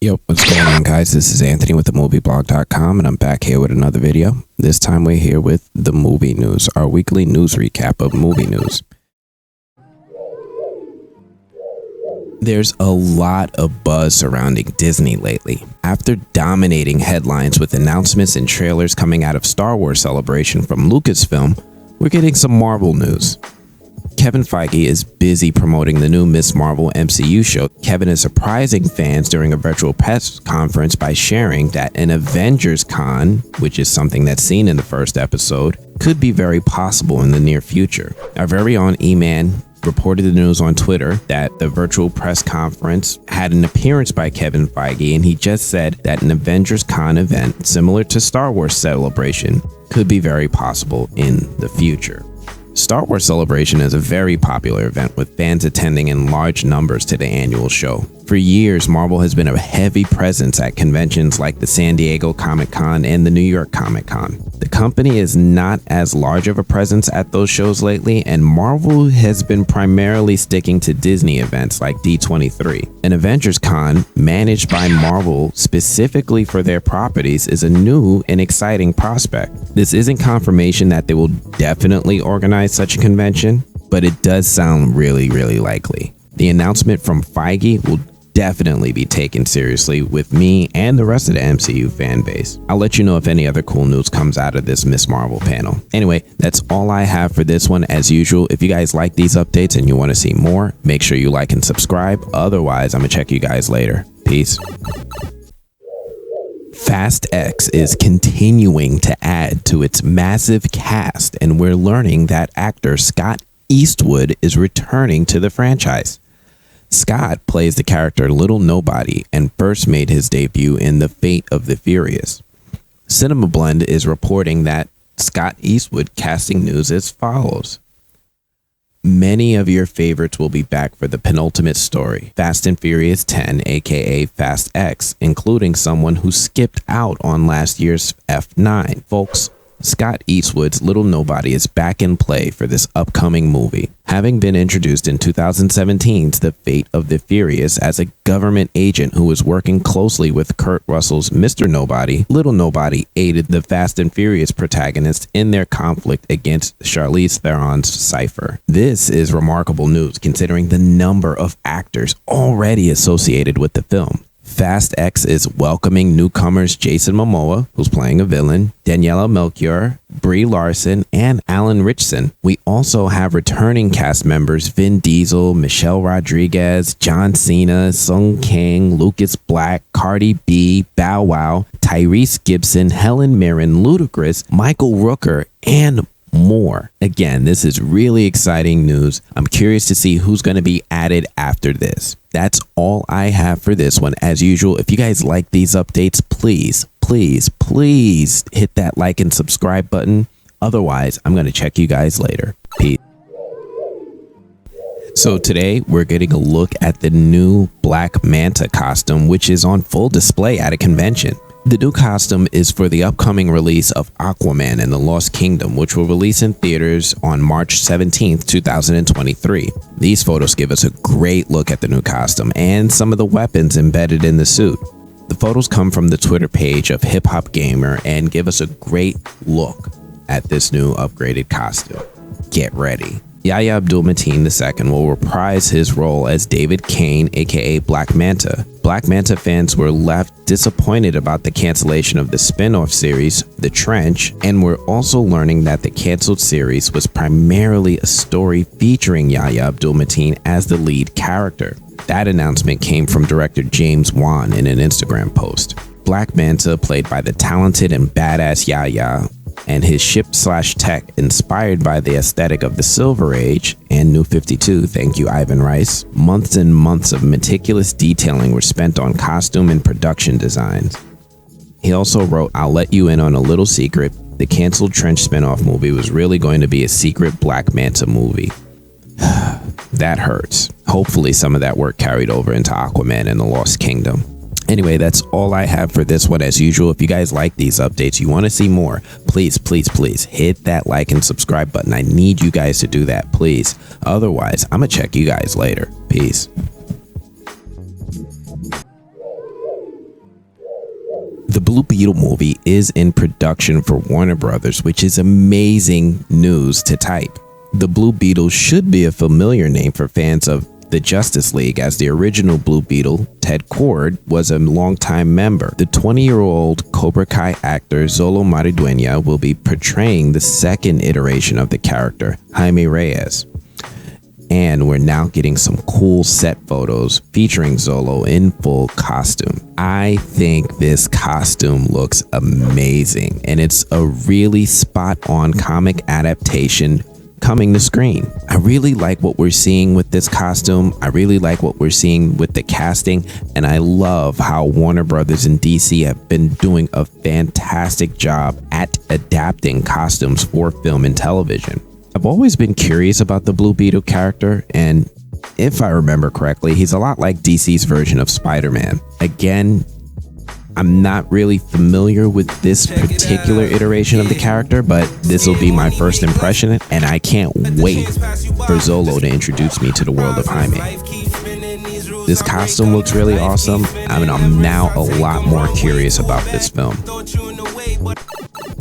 Yep, what's going on, guys? This is Anthony with themovieblog.com, and I'm back here with another video. This time we're here with the movie news, our weekly news recap of movie news. There's a lot of buzz surrounding Disney lately. After dominating headlines with announcements and trailers coming out of Star Wars Celebration from Lucasfilm, we're getting some Marvel news. Kevin Feige is busy promoting the new Ms. Marvel MCU show. Kevin is surprising fans during a virtual press conference by sharing that an Avengers con, which is something that's seen in the first episode, could be very possible in the near future. Our very own E-Man reported the news on Twitter that the virtual press conference had an appearance by Kevin Feige, and he just said that an Avengers Con event similar to Star Wars Celebration could be very possible in the future. Star Wars Celebration is a very popular event with fans attending in large numbers to the annual show. For years, Marvel has been a heavy presence at conventions like the San Diego Comic-Con and the New York Comic-Con. The company is not as large of a presence at those shows lately, and Marvel has been primarily sticking to Disney events like D23. An Avengers Con, managed by Marvel specifically for their properties, is a new and exciting prospect. This isn't confirmation that they will definitely organize such a convention, but it does sound really likely. The announcement from Feige will definitely be taken seriously with me and the rest of the MCU fan base. I'll let you know if any other cool news comes out of this Ms. Marvel panel. Anyway, that's all I have for this one. As usual, if you guys like these updates and you want to see more, make sure you like and subscribe. Otherwise, I'm gonna check you guys later. Peace. Fast X is continuing to add to its massive cast, and we're learning that actor Scott Eastwood is returning to the franchise. Scott plays the character Little Nobody and first made his debut in The Fate of the Furious. Cinema Blend is reporting that Scott Eastwood casting news as follows. Many of your favorites will be back for the penultimate story, Fast and Furious 10, aka Fast X, including someone who skipped out on last year's F9. Folks, Scott Eastwood's Little Nobody is back in play for this upcoming movie. Having been introduced in 2017 to The Fate of the Furious as a government agent who was working closely with Kurt Russell's Mr. Nobody, Little Nobody aided the Fast and Furious protagonists in their conflict against Charlize Theron's Cypher. This is remarkable news considering the number of actors already associated with the film. Fast X is welcoming newcomers Jason Momoa, who's playing a villain, Daniela Melchior, Brie Larson, and Alan Ritchson. We also have returning cast members Vin Diesel, Michelle Rodriguez, John Cena, Sung Kang, Lucas Black, Cardi B, Bow Wow, Tyrese Gibson, Helen Mirren, Ludacris, Michael Rooker, and more. Again, this is really exciting news. I'm curious to see who's going to be added after this. That's all I have for this one. As usual, if you guys like these updates, please hit that like and subscribe button. Otherwise, I'm going to check you guys later. Peace. So today we're getting a look at the new Black Manta costume, which is on full display at a convention. The new costume is for the upcoming release of Aquaman and the Lost Kingdom, which will release in theaters on March 17th, 2023. These photos give us a great look at the new costume and some of the weapons embedded in the suit. The photos come from the Twitter page of Hip Hop Gamer and give us a great look at this new upgraded costume. Get ready. Yahya Abdul-Mateen II will reprise his role as David Kane, aka Black Manta. Black Manta fans were left disappointed about the cancellation of the spin-off series, The Trench, and we're also learning that the canceled series was primarily a story featuring Yahya Abdul-Mateen as the lead character. That announcement came from director James Wan in an Instagram post. Black Manta, played by the talented and badass Yahya, and his ship/tech inspired by the aesthetic of the Silver Age and New 52, thank you Ivan Rice. Months and months of meticulous detailing were spent on costume and production designs. He also wrote, "I'll let you in on a little secret. The canceled Trench spinoff movie was really going to be a secret Black Manta movie." That hurts. Hopefully some of that work carried over into Aquaman and the Lost Kingdom. Anyway, that's all I have for this one. As usual, if you guys like these updates, you want to see more, please hit that like and subscribe button. I need you guys to do that, please. Otherwise, I'm gonna check you guys later. Peace. The Blue Beetle movie is in production for Warner Brothers, which is amazing news to type. The Blue Beetle should be a familiar name for fans of the Justice League, as the original Blue Beetle, Ted Kord, was a longtime member. The 20-year-old Cobra Kai actor Xolo Maridena will be portraying the second iteration of the character, Jaime Reyes. And we're now getting some cool set photos featuring Xolo in full costume. I think this costume looks amazing, and it's a really spot-on comic adaptation coming to screen. I really like what we're seeing with this costume. I really like what we're seeing with the casting, and I love how Warner Brothers and DC have been doing a fantastic job at adapting costumes for film and television. I've always been curious about the Blue Beetle character, and if I remember correctly, he's a lot like DC's version of Spider-Man. Again, I'm not really familiar with this particular iteration of the character, but this will be my first impression, and I can't wait for Xolo to introduce me to the world of Jaime. This costume looks really awesome. I mean, I'm now a lot more curious about this film.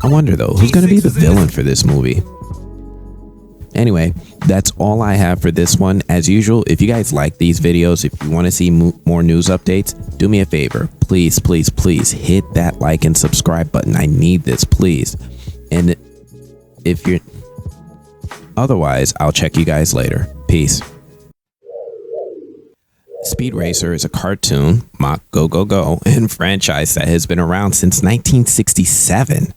I wonder though, who's going to be the villain for this movie? Anyway, that's all I have for this one. As usual, if you guys like these videos, if you want to see more news updates, do me a favor. Please, please, please hit that like and subscribe button. I need this, please. And if you're... Otherwise, I'll check you guys later. Peace. Speed Racer is a cartoon, Mach Go Go Go, and franchise that has been around since 1967.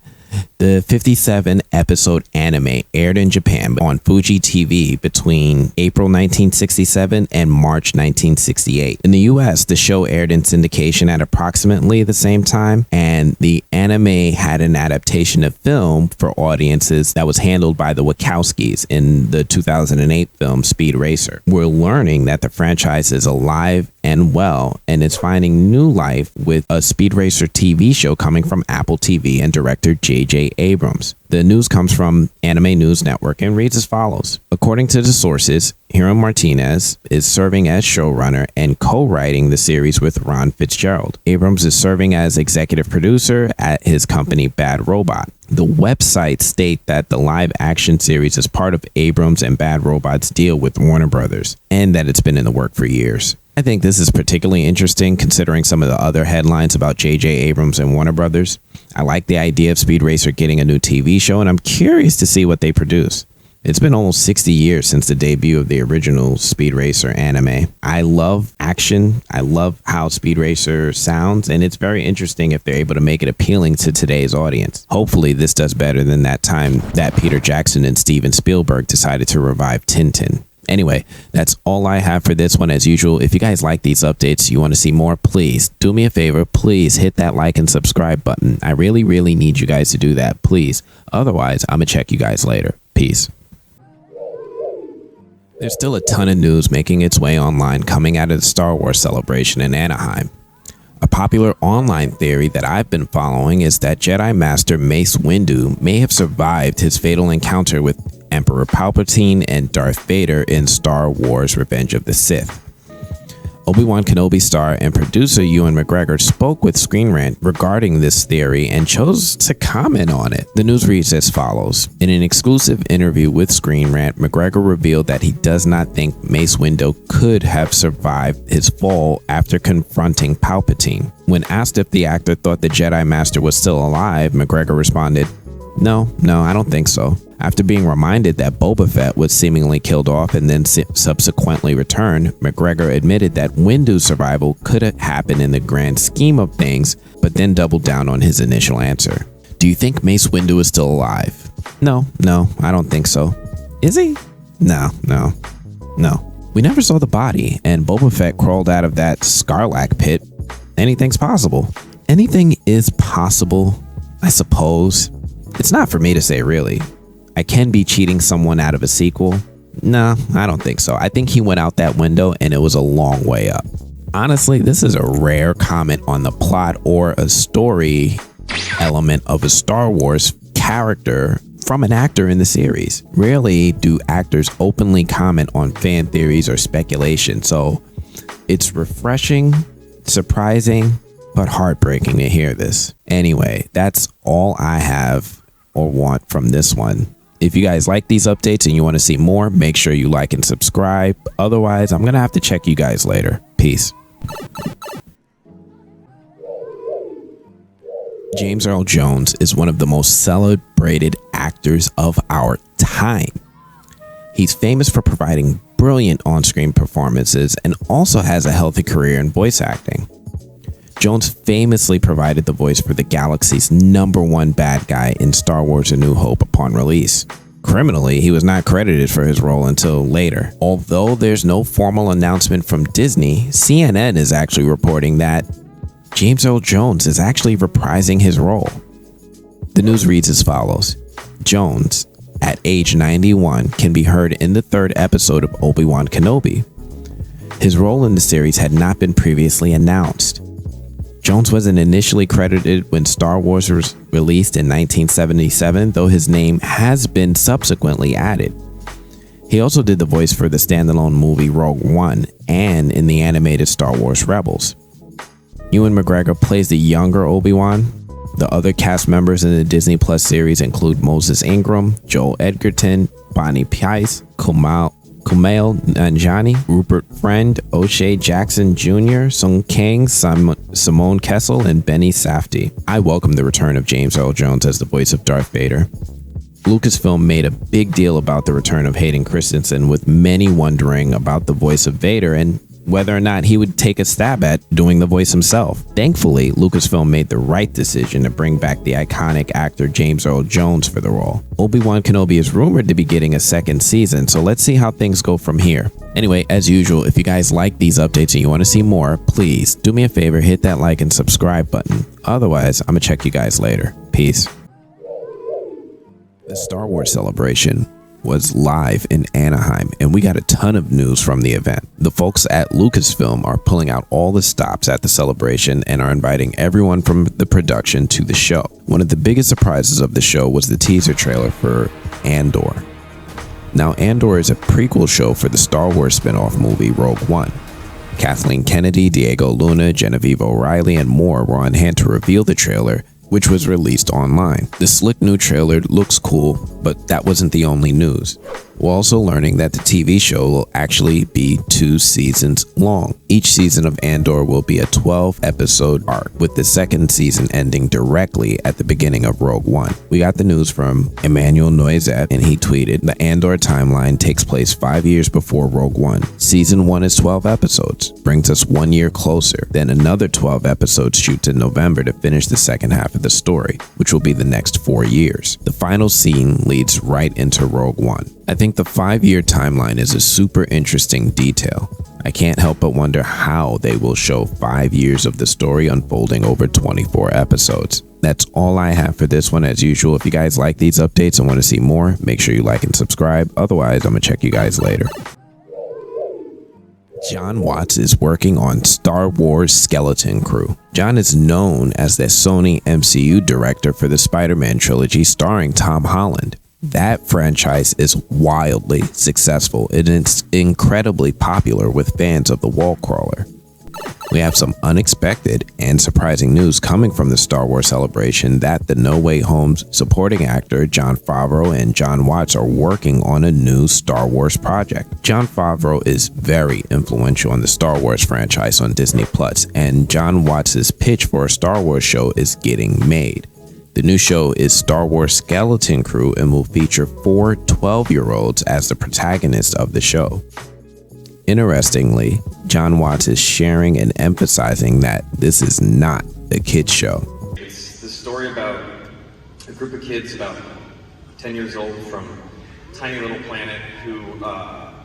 The 57-episode anime aired in Japan on Fuji TV between April 1967 and March 1968. In the US, the show aired in syndication at approximately the same time, and the anime had an adaptation of film for audiences that was handled by the Wachowskis in the 2008 film Speed Racer. We're learning that the franchise is alive and well, and it's finding new life with a Speed Racer TV show coming from Apple TV and director J.J. Abrams. The news comes from Anime News Network and reads as follows. According to the sources, Hiram Martinez is serving as showrunner and co-writing the series with Ron Fitzgerald. Abrams is serving as executive producer at his company Bad Robot. The website state that the live-action series is part of Abrams and Bad Robot's deal with Warner Brothers, and that it's been in the work for years. I think this is particularly interesting considering some of the other headlines about J.J. Abrams and Warner Brothers. I like the idea of Speed Racer getting a new TV show, and I'm curious to see what they produce. It's been almost 60 years since the debut of the original Speed Racer anime. I love action. I love how Speed Racer sounds, and it's very interesting if they're able to make it appealing to today's audience. Hopefully this does better than that time that Peter Jackson and Steven Spielberg decided to revive Tintin. Anyway, that's all I have for this one. As usual, if you guys like these updates, you want to see more, please do me a favor. Please hit that like and subscribe button. I really, really need you guys to do that, please. Otherwise, I'm going to check you guys later. Peace. There's still a ton of news making its way online coming out of the Star Wars celebration in Anaheim. A popular online theory that I've been following is that Jedi Master MaceWindu may have survived his fatal encounter with Emperor Palpatine and Darth Vader in Star Wars Revenge of the Sith. Obi-Wan Kenobi star and producer Ewan McGregor spoke with Screen Rant regarding this theory and chose to comment on it. The news reads as follows. In an exclusive interview with Screen Rant, McGregor revealed that he does not think MaceWindu could have survived his fall after confronting Palpatine. When asked if the actor thought the Jedi Master was still alive, McGregor responded, No, I don't think so. After being reminded that Boba Fett was seemingly killed off and then subsequently returned, McGregor admitted that Windu's survival could have happened in the grand scheme of things, but then doubled down on his initial answer. Do you think Mace Windu is still alive? No, I don't think so. Is he? No. We never saw the body, and Boba Fett crawled out of that Sarlacc pit. Anything's possible. Anything is possible, I suppose. It's not for me to say, really. I can be cheating someone out of a sequel. No, I don't think so. I think he went out that window and it was a long way up. Honestly, this is a rare comment on the plot or a story element of a Star Wars character from an actor in the series. Rarely do actors openly comment on fan theories or speculation, so it's refreshing, surprising, but heartbreaking to hear this. Anyway, that's all I have or want from this one. If you guys like these updates and you want to see more, make sure you like and subscribe. Otherwise, I'm going to have to check you guys later. Peace. James Earl Jones is one of the most celebrated actors of our time. He's famous for providing brilliant on-screen performances and also has a healthy career in voice acting. Jones famously provided the voice for the galaxy's #1 bad guy in Star Wars: A New Hope upon release. Criminally, he was not credited for his role until later. Although there's no formal announcement from Disney, CNN is actually reporting that James Earl Jones is actually reprising his role. The news reads as follows. Jones, at age 91, can be heard in the 3rd episode of Obi-Wan Kenobi. His role in the series had not been previously announced. Jones wasn't initially credited when Star Wars was released in 1977, though his name has been subsequently added. He also did the voice for the standalone movie Rogue One and in the animated Star Wars Rebels. Ewan McGregor plays the younger Obi-Wan. The other cast members in the Disney Plus series include Moses Ingram, Joel Edgerton, Bonnie Pice, Kumail Nanjiani, Rupert Friend, O'Shea Jackson Jr., Sung Kang, Simone Kessel, and Benny Safdie. I welcome the return of James Earl Jones as the voice of Darth Vader. Lucasfilm made a big deal about the return of Hayden Christensen, with many wondering about the voice of Vader and whether or not he would take a stab at doing the voice himself. Thankfully, Lucasfilm made the right decision to bring back the iconic actor James Earl Jones for the role. Obi-Wan Kenobi is rumored to be getting a 2nd season, so let's see how things go from here. Anyway, as usual, if you guys like these updates and you want to see more, please do me a favor, hit that like and subscribe button. Otherwise, I'm gonna check you guys later. Peace. The Star Wars Celebration was live in Anaheim, and we got a ton of news from the event. The folks at Lucasfilm are pulling out all the stops at the celebration and are inviting everyone from the production to the show. One of the biggest surprises of the show was the teaser trailer for Andor. Now, Andor is a prequel show for the Star Wars spin-off movie Rogue One. Kathleen Kennedy, Diego Luna, Genevieve O'Reilly, and more were on hand to reveal the trailer, which was released online. The slick new trailer looks cool, but that wasn't the only news. We're also learning that the TV show will actually be 2 seasons long. Each season of Andor will be a 12-episode arc, with the 2nd season ending directly at the beginning of Rogue One. We got the news from Emmanuel Noisette, and he tweeted, "The Andor timeline takes place 5 years before Rogue One. Season 1 is 12 episodes, brings us 1 year closer. Then another 12 episodes shoot to November to finish the second half of the story, which will be the next 4 years. The final scene leads right into Rogue One." I think the 5-year timeline is a super interesting detail. I can't help but wonder how they will show 5 years of the story unfolding over 24 episodes. That's all I have for this one. As usual, if you guys like these updates and want to see more, make sure you like and subscribe. Otherwise, I'm gonna check you guys later. Jon Watts is working on Star Wars Skeleton Crew. Jon is known as the Sony MCU director for the Spider-Man trilogy starring Tom Holland. That franchise is wildly successful. It is incredibly popular with fans of the wall crawler. We have some unexpected and surprising news coming from the Star Wars celebration that the No Way Home's supporting actor Jon Favreau and Jon Watts are working on a new Star Wars project. Jon Favreau is very influential in the Star Wars franchise on Disney Plus, and Jon Watts' pitch for a Star Wars show is getting made. The new show is Star Wars Skeleton Crew and will feature 4 12-year-olds as the protagonists of the show. Interestingly, Jon Watts is sharing and emphasizing that this is not a kids show. It's the story about a group of kids about 10 years old from a tiny little planet who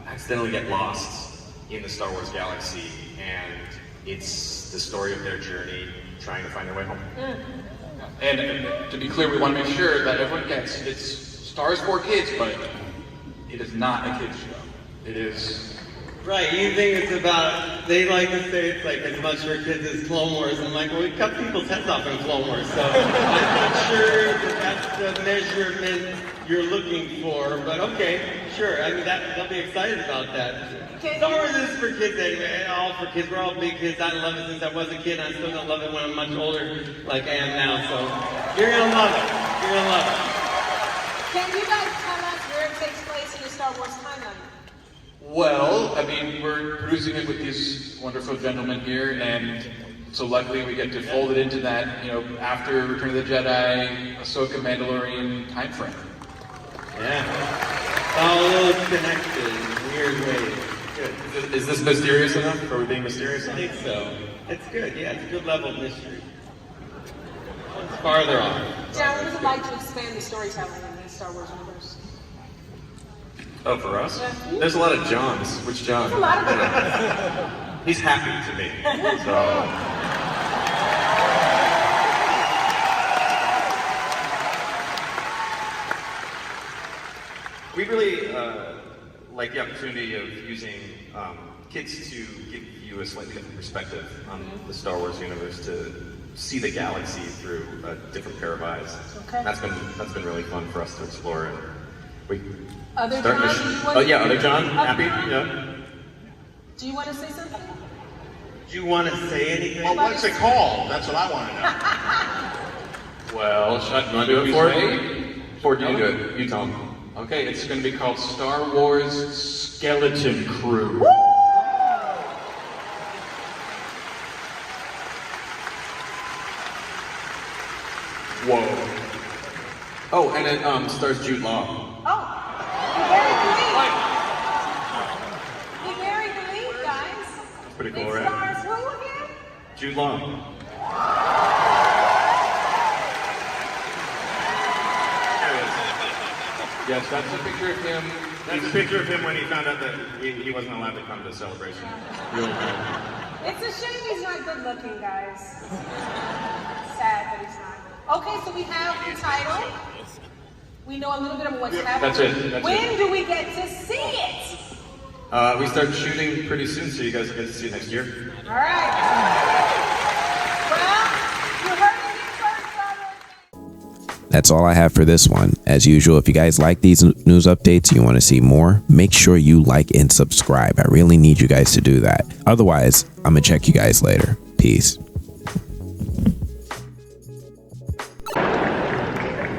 accidentally get lost in the Star Wars galaxy, and it's the story of their journey trying to find their way home. And to be clear, we want to make sure that everyone gets it's stars for kids, but it is not a kids show. It is. Right, you think it's about, they like to say it's like as much for kids as Clone Wars. I'm like, well, we cut people's heads off in Clone Wars, so I'm not sure that that's the measurement you're looking for, but okay, sure. I mean, they'll be excited about that. Star Wars is for kids anyway, all for kids. We're all big kids. I love it since I was a kid, and I still gonna love it when I'm much older, like I am now. So you're gonna love it. You're gonna love it. Can you guys tell us where it takes place in the Star Wars timeline? Well, I mean, we're producing it with these wonderful gentlemen here, and so luckily we get to fold it into that, after Return of the Jedi, Ahsoka, Mandalorian time frame. Yeah. All a little connected in weird ways. Good. Is this mysterious enough? Are we being mysterious I enough? think so. It's good. Yeah, it's a good level of mystery. It's farther off. John, would you like to expand the storytelling in the Star Wars universe? Oh, for us? Yeah. There's a lot of Johns. Which John? There's a lot of them. He's happy to me. So. We really like the opportunity of using kids to give you a slightly different perspective on the Star Wars universe, to see the galaxy through a different pair of eyes. Okay. That's been really fun for us to explore. And we Other start John, mission- do you want Oh yeah, other John, Other happy? John? Yeah. Do you want to say something? Do you want to say anything? Well, what's it called? That's what I want to know. Well, You want to do it, Ford? Ford, you do it. You tell him. Okay, it's going to be called Star Wars Skeleton Crew. Whoa. Oh, and it stars Jude Law. Oh, you buried the lead, guys. That's pretty cool, It right? stars who again? Jude Law. There he is. Yes, that's a picture of him. That's a picture of him when he found out that he wasn't allowed to come to the celebration. Real good. It's a shame he's not good looking, guys. Sad that he's not. Okay, so we have the title. We know a little bit of what's happening. That's it. That's when it. do we get to see it? We start shooting pretty soon, so you guys get to see it next year. All right. Well, you heard it here first, Star Wars. That's all I have for this one. As usual, if you guys like these news updates, you want to see more, make sure you like and subscribe. I really need you guys to do that. Otherwise, I'm going to check you guys later. Peace.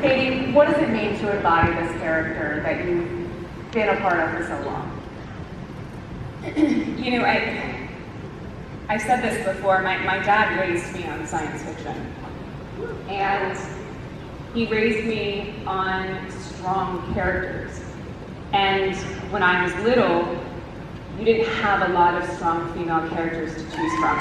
Katee, what does it mean to embody this character that you've been a part of for so long? You know, I've said this before, my dad raised me on science fiction. And he raised me on strong characters. And when I was little, you didn't have a lot of strong female characters to choose from.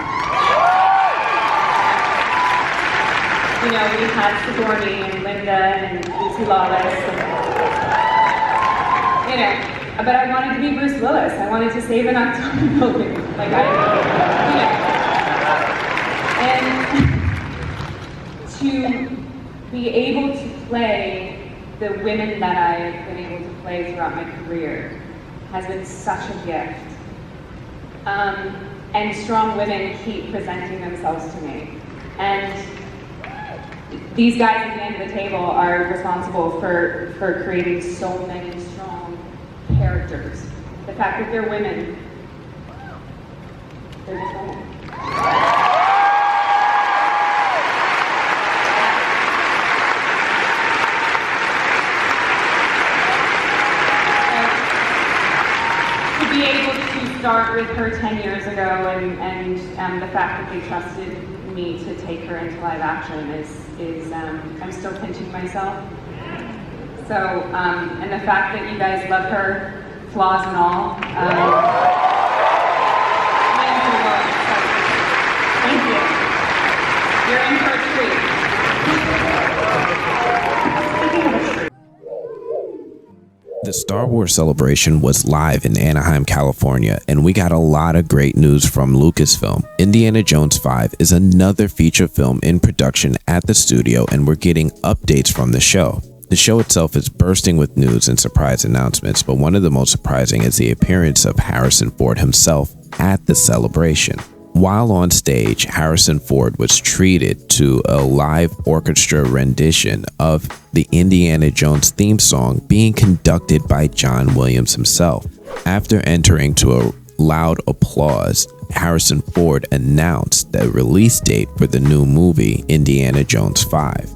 You know, we had Sigourney and Linda and Lucy Lawless. And, you know, but I wanted to be Bruce Willis. I wanted to save an atomic building. Like and to be able to play the women that I've been able to play throughout my career has been such a gift. And strong women keep presenting themselves to me. And these guys at the end of the table are responsible for creating so many strong characters. The fact that they're women, they're just women. To be able to start with her 10 years ago and the fact that they trusted me to take her into live action is I'm still pinching myself. So, and the fact that you guys love her, flaws and all, means the world. So, thank you. You're in for a treat. The Star Wars Celebration was live in Anaheim, California, and we got a lot of great news from Lucasfilm. Indiana Jones 5 is another feature film in production at the studio, and we're getting updates from the show. The show itself is bursting with news and surprise announcements, but one of the most surprising is the appearance of Harrison Ford himself at the celebration. While on stage, Harrison Ford was treated to a live orchestra rendition of the Indiana Jones theme song being conducted by John Williams himself. After entering to a loud applause, Harrison Ford announced the release date for the new movie, Indiana Jones 5.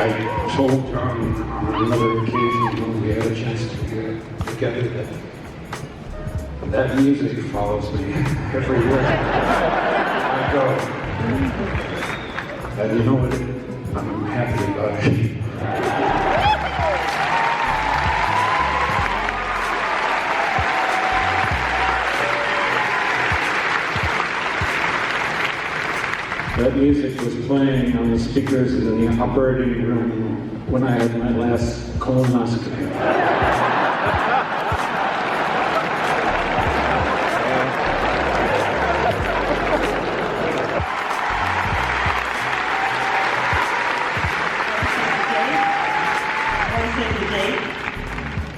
I told John on another occasion when we had a chance to get together that music follows me everywhere I go. And you know what? I'm happy about it. That music was playing on the speakers in the operating room when I had my last colonoscopy.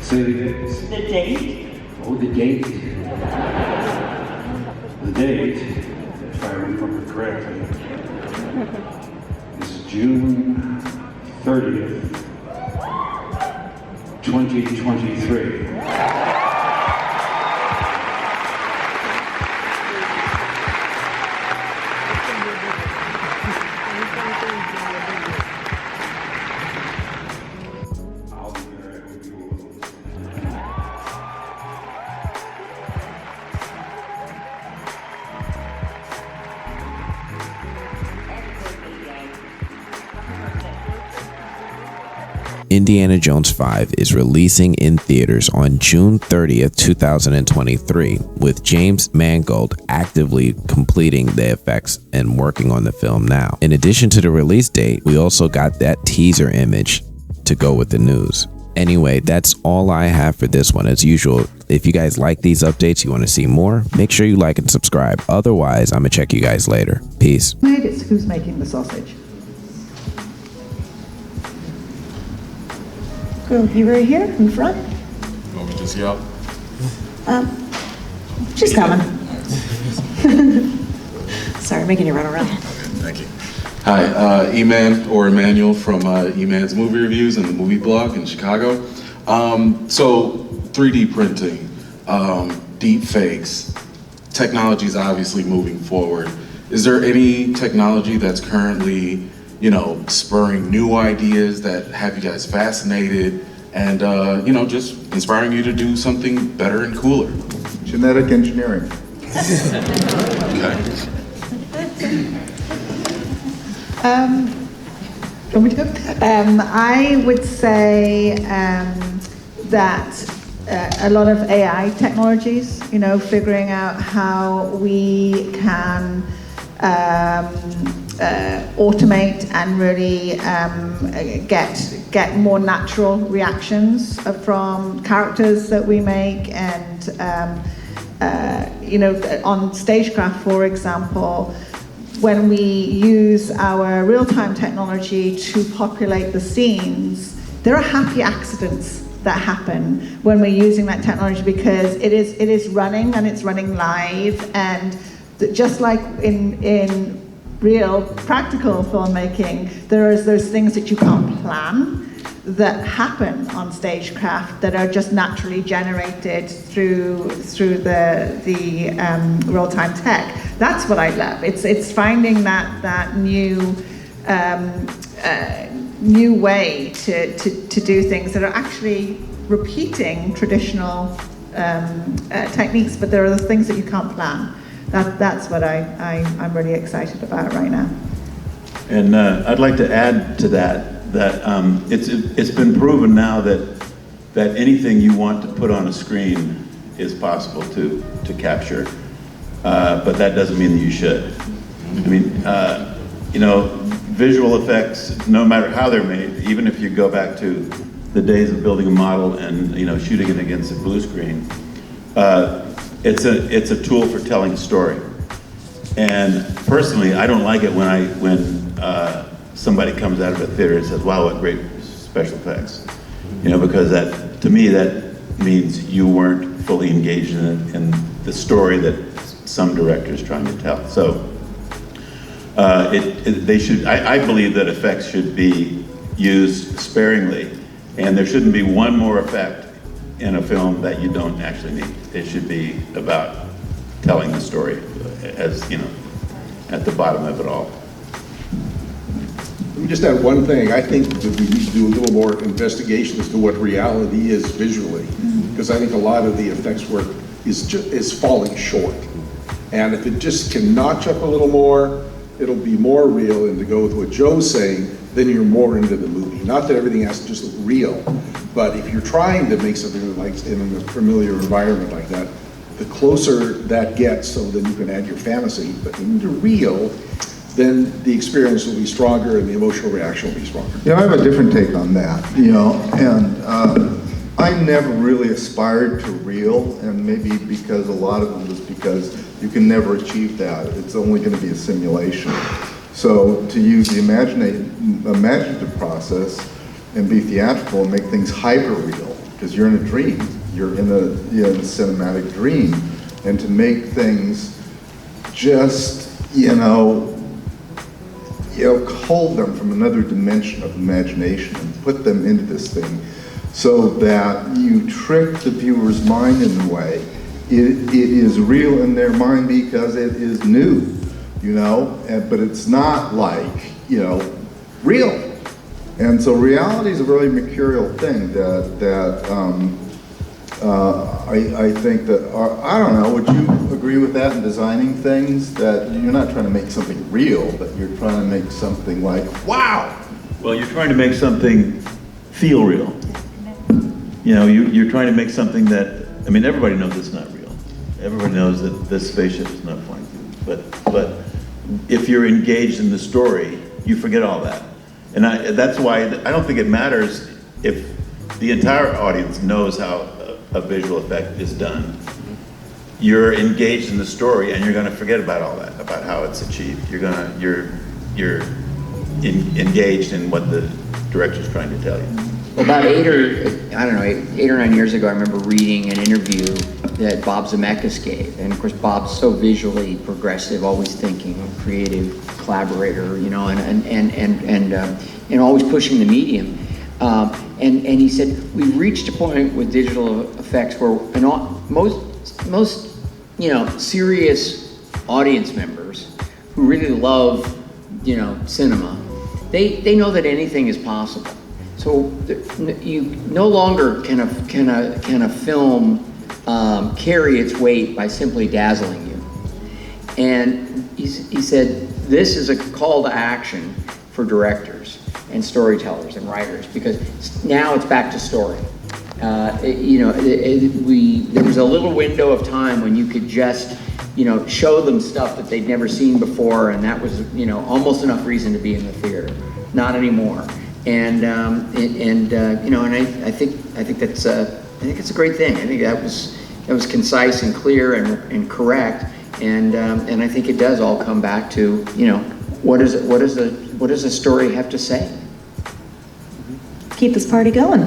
Say the date. The date? Oh, the date. The date, if I remember correctly, is June 30th, 2023. Indiana Jones 5 is releasing in theaters on June 30th, 2023, with James Mangold actively completing the effects and working on the film now. In addition to the release date, we also got that teaser image to go with the news. Anyway, that's all I have for this one. As usual, if you guys like these updates, you want to see more, make sure you like and subscribe. Otherwise, I'm going to check you guys later. Peace. It's who's making the sausage? Girl, you right here in front? You want me to just yell? She's coming. Sorry, making you run around. Okay, thank you. Hi, E-Man or Emmanuel from E-Man's Movie Reviews and the Movie Blog in Chicago. So 3D printing, deep fakes, technology is obviously moving forward. Is there any technology that's currently, spurring new ideas that have you guys fascinated and, just inspiring you to do something better and cooler? Genetic engineering. Okay. Want me to go? I would say that a lot of AI technologies, figuring out how we can automate and really get more natural reactions from characters that we make, and on stagecraft, for example, when we use our real-time technology to populate the scenes, there are happy accidents that happen when we're using that technology, because it is running and it's running live, and just like in real practical filmmaking, there is those things that you can't plan that happen on stagecraft that are just naturally generated through the real-time tech. That's what I love. It's finding that new way to do things that are actually repeating traditional techniques, but there are the things that you can't plan. That's what I'm really excited about right now. And I'd like to add to that it's been proven now that anything you want to put on a screen is possible to capture, but that doesn't mean that you should. I mean, visual effects, no matter how they're made, even if you go back to the days of building a model and shooting it against a blue screen, it's a tool for telling a story. And personally, I don't like it when somebody comes out of a theater and says, wow, what great special effects. Because that, to me, that means you weren't fully engaged in the story that some director's trying to tell. So I believe that effects should be used sparingly, and there shouldn't be one more effect in a film that you don't actually need. It should be about telling the story, as at the bottom of it all. Let me just add one thing. I think that we need to do a little more investigation as to what reality is visually, because I think a lot of the effects work is falling short. And if it just can notch up a little more, it'll be more real. And to go with what Joe's saying, then you're more into the movie. Not that everything has to just look real, but if you're trying to make something like in a familiar environment like that, the closer that gets, so then you can add your fantasy, but into real, then the experience will be stronger and the emotional reaction will be stronger. Yeah, I have a different take on that, and I never really aspired to real, and maybe because a lot of it was because you can never achieve that. It's only going to be a simulation. So to use the imaginative process and be theatrical and make things hyper-real, because you're in a dream. You're in a cinematic dream. And to make things just, hold them from another dimension of imagination and put them into this thing so that you trick the viewer's mind in a way. It is real in their mind because it is new, but it's not like, real. And so reality is a really mercurial thing that I think that, I don't know, would you agree with that in designing things? That you're not trying to make something real, but you're trying to make something like, wow! Well, you're trying to make something feel real. You're trying to make something that, everybody knows it's not real. Everybody knows that this spaceship is not flying through. But if you're engaged in the story, you forget all that. And that's why I don't think it matters if the entire audience knows how a visual effect is done. You're engaged in the story, and you're going to forget about all that, about how it's achieved. You're engaged in what the director's trying to tell you. Well, about 8 or 9 years ago, I remember reading an interview that Bob Zemeckis gave, and of course, Bob's so visually progressive, always thinking, a creative collaborator, and always pushing the medium. And he said, we've reached a point with digital effects where most serious audience members who really love, cinema, they know that anything is possible. So you no longer can a film carry its weight by simply dazzling you. And he said, this is a call to action for directors and storytellers and writers, because now it's back to story. There was a little window of time when you could just, show them stuff that they'd never seen before, and that was, almost enough reason to be in the theater. Not anymore. And I think that's it's a great thing. I think that was concise and clear and correct. And I think it does all come back to, what does a story have to say? Keep this party going.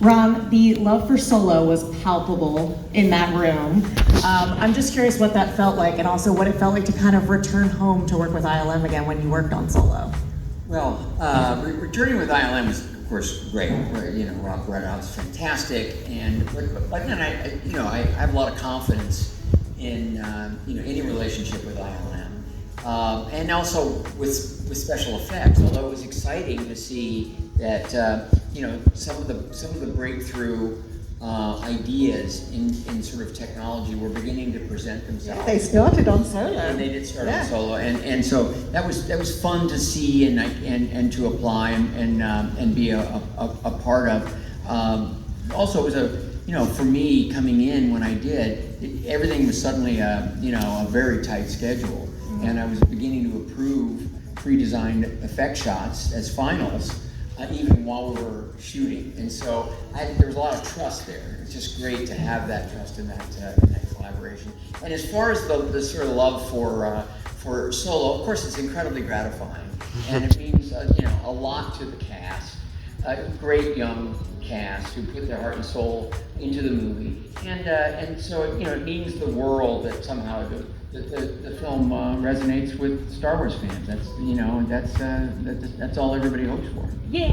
Ron, the love for Xolo was palpable in that room. I'm just curious what that felt like, and also what it felt like to kind of return home to work with ILM again when you worked on Xolo. Well, returning with ILM was, of course, great. Rob Redhouse, fantastic, but then I have a lot of confidence in any relationship with ILM, and also with special effects. Although it was exciting to see that some of the breakthrough ideas in sort of technology were beginning to present themselves. They started on Xolo. And they did start on Xolo, and so that was fun to see and to apply and be a part of. Also, it was for me coming in when I did, everything was suddenly a very tight schedule, and I was beginning to approve pre-designed effect shots as finals. even while we were shooting. And so there was a lot of trust there. It's just great to have that trust in that collaboration. And as far as the sort of love for Xolo, of course, it's incredibly gratifying, and it means a lot to the cast. A great young cast who put their heart and soul into the movie, and so it means the world that somehow the film resonates with Star Wars fans. That's all everybody hopes for. Yeah.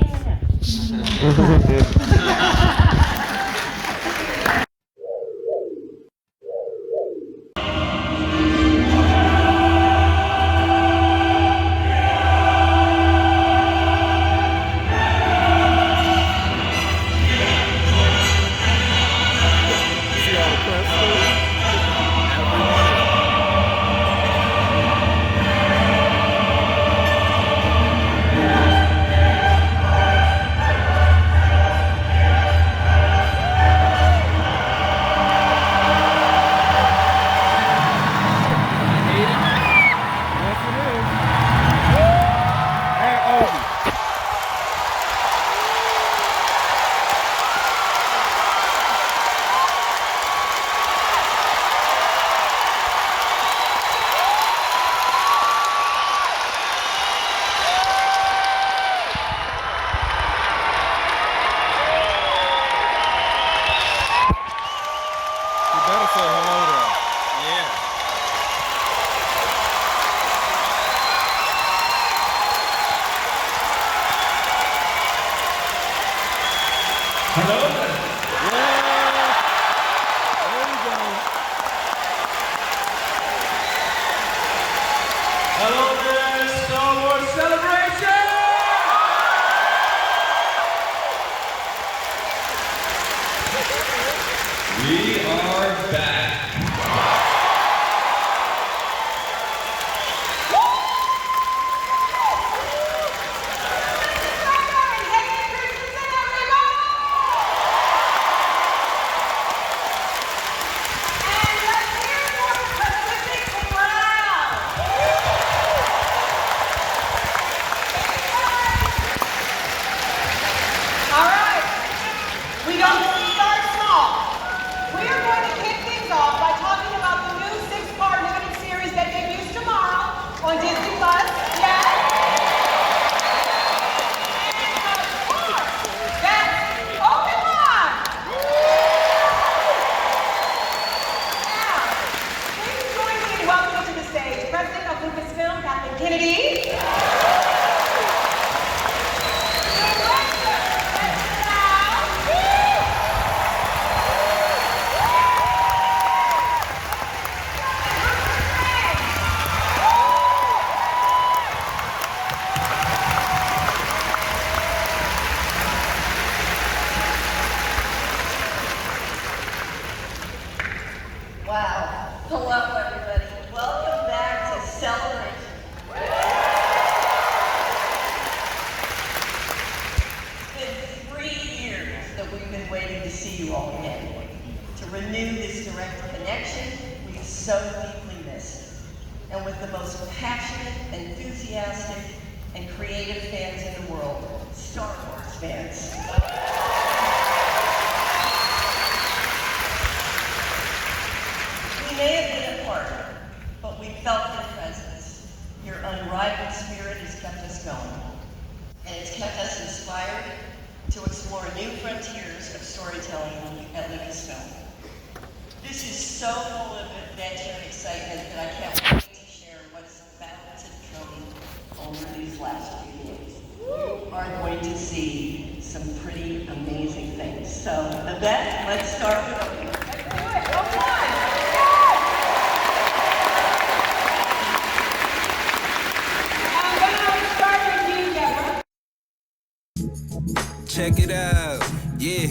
Check it out, yeah.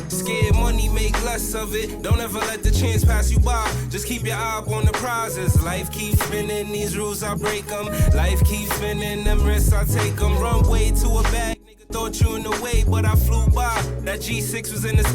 Scared money, make less of it. Don't ever let the chance pass you by. Just keep your eye up on the prizes. Life keeps spinning, these rules I break them. Life keeps spinning, them risks I take them. Run way to a bag, nigga thought you in the way, but I flew by. That G6 was in the sky.